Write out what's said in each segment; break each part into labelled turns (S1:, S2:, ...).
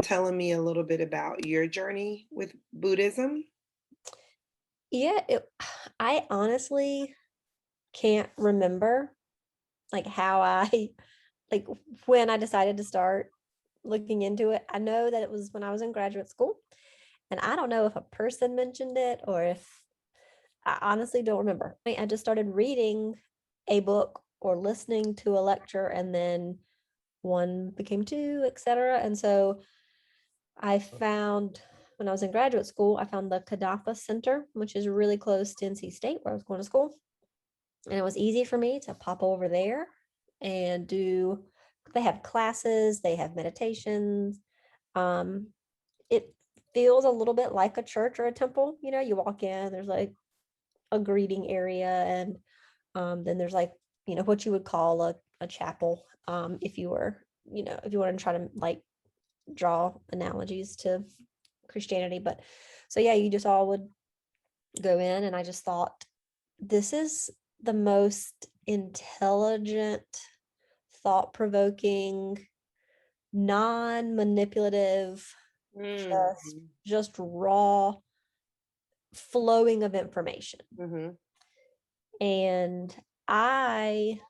S1: mind telling me a little bit about your journey with Buddhism?
S2: Yeah, I honestly can't remember like how I like when I decided to start looking into it. I know that it was when I was in graduate school, and I don't know if a person mentioned it or if I honestly don't remember. I just started reading a book or listening to a lecture, and then one became two, etc. And so I found when I was in graduate school, I found the Kadapa Center, which is really close to NC State where I was going to school. And it was easy for me to pop over there and do, they have classes, they have meditations. Um, it feels a little bit like a church or a temple. You know, you walk in, there's like a greeting area, and then there's like, what you would call a chapel. If you were, if you want to try to like draw analogies to Christianity. But so yeah, you just all would go in, and I just thought, this is the most intelligent, thought-provoking, non-manipulative,
S1: Mm.
S2: just raw flowing of information.
S1: Mhm.
S2: And I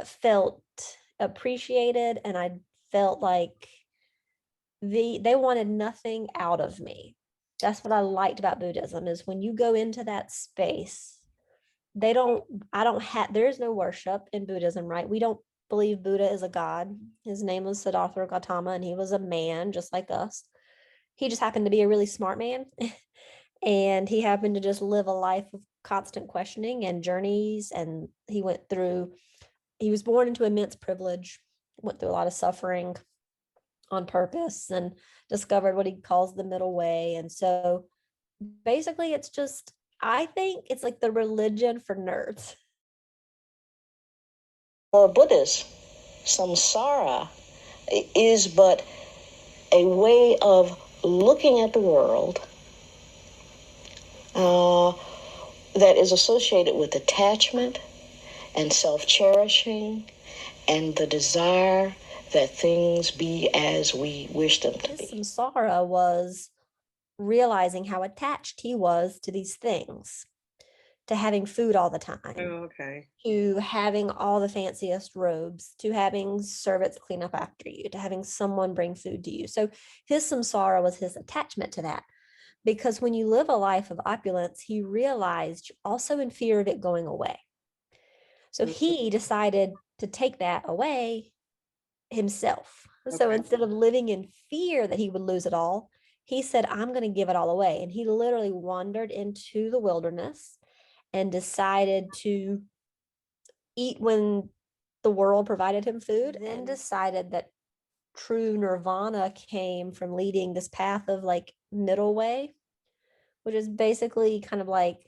S2: felt appreciated, and I felt like they wanted nothing out of me. That's what I liked about Buddhism, is when you go into that space, they don't I don't have there is no worship in Buddhism, right? We don't believe Buddha is a god. His name was Siddhartha Gautama, and he was a man just like us. He just happened to be a really smart man. And he happened to just live a life of constant questioning and journeys. And he was born into immense privilege, went through a lot of suffering on purpose, and discovered what he calls the middle way. And so basically, it's just, I think it's like the religion for nerds.
S3: For Buddhists, samsara is but a way of looking at the world uh, that is associated with attachment and self-cherishing and the desire that things be as we wish them to
S2: His
S3: be.
S2: samsara was realizing how attached he was to these things, to having food all the time,
S1: Oh, okay.
S2: to having all the fanciest robes, to having servants clean up after you, to having someone bring food to you. So his samsara was his attachment to that. Because when you live a life of opulence, he realized you're also in fear of it going away. So
S1: Mhm.
S2: he decided to take that away himself. So
S1: Okay.
S2: instead of living in fear that he would lose it all, he said, I'm going to give it all away. And he literally wandered into the wilderness and decided to eat when the world provided him food, and decided that true nirvana came from leading this path of like middle way, which is basically kind of like,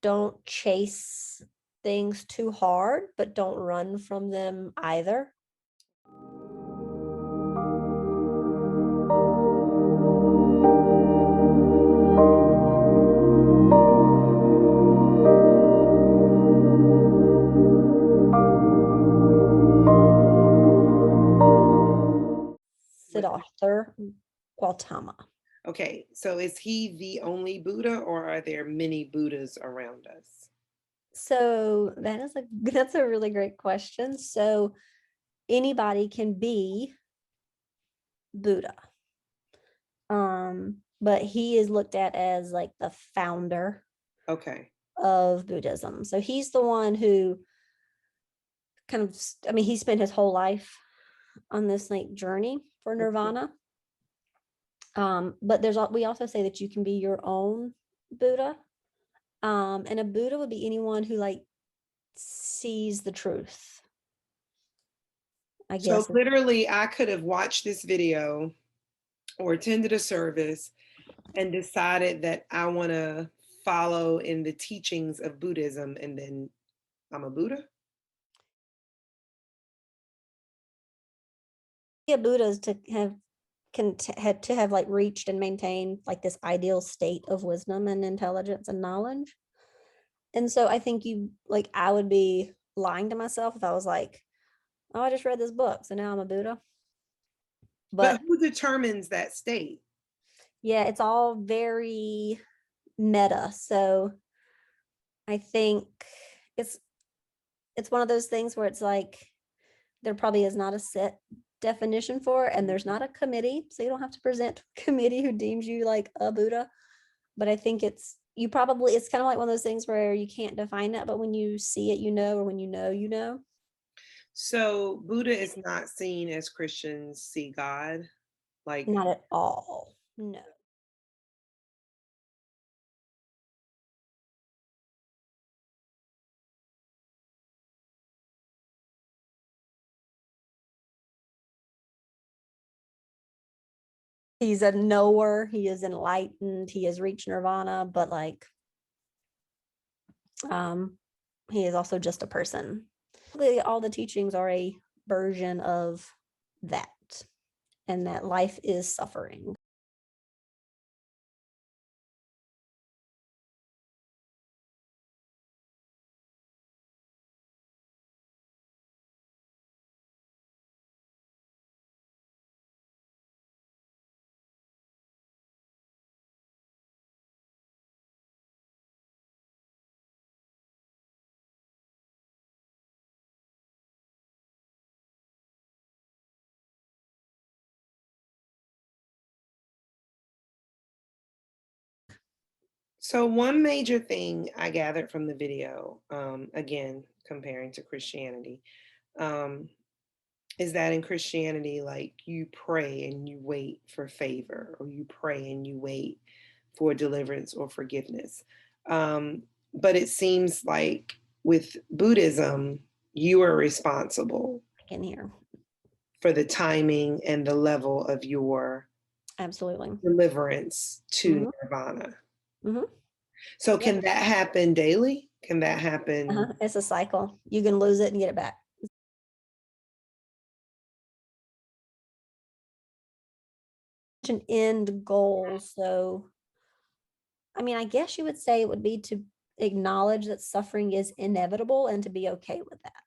S2: don't chase things too hard, but don't run from them either.
S1: What?
S2: Siddhartha Gautama.
S1: Okay, so is he the only Buddha, or are there many Buddhas around us?
S2: So that's a really great question. So anybody can be Buddha. But he is looked at as like the founder
S1: Okay.
S2: of Buddhism. So he's the one who kind of, I mean, he spent his whole life on this like journey for nirvana. But we also say that you can be your own Buddha. And a Buddha would be anyone who like sees the truth, I
S1: So
S2: guess.
S1: literally, I could have watched this video or attended a service and decided that I want to follow in the teachings of Buddhism, and then I'm a Buddha.
S2: Yeah, Buddhas to have had to have like reached and maintained like this ideal state of wisdom and intelligence and knowledge. And so I think I would be lying to myself if I was like, oh, I just read this book, so now I'm a Buddha.
S1: But
S2: But
S1: who determines that state?
S2: yeah, it's all very meta. So I think it's it's one of those things where it's like there probably is not a set definition for it, and there's not a committee, so you don't have to present to a committee who deems you like a Buddha. But I think it's kind of like one of those things where you can't define it, but when you see it, you know, or when you know, you know.
S1: So Buddha is not seen as Christians see God. Like,
S2: Not at all. No. He's a knower, he is enlightened, he has reached nirvana, but like um he is also just a person. All the teachings are a version of that, and that life is suffering.
S1: so one major thing I gathered from the video, again, comparing to Christianity, um, is that in Christianity, like you pray and you wait for favor, or you pray and you wait for deliverance or forgiveness. Um, but it seems like with Buddhism, you are responsible
S2: In here.
S1: for the timing and the level of your
S2: Absolutely.
S1: deliverance to
S2: Mhm.
S1: nirvana.
S2: Mhm.
S1: So can
S2: Yep.
S1: that happen daily? Can that happen?
S2: It's a cycle. You can lose it and get it back. An end goal. So, I mean, I guess you would say it would be to acknowledge that suffering is inevitable and to be okay with that.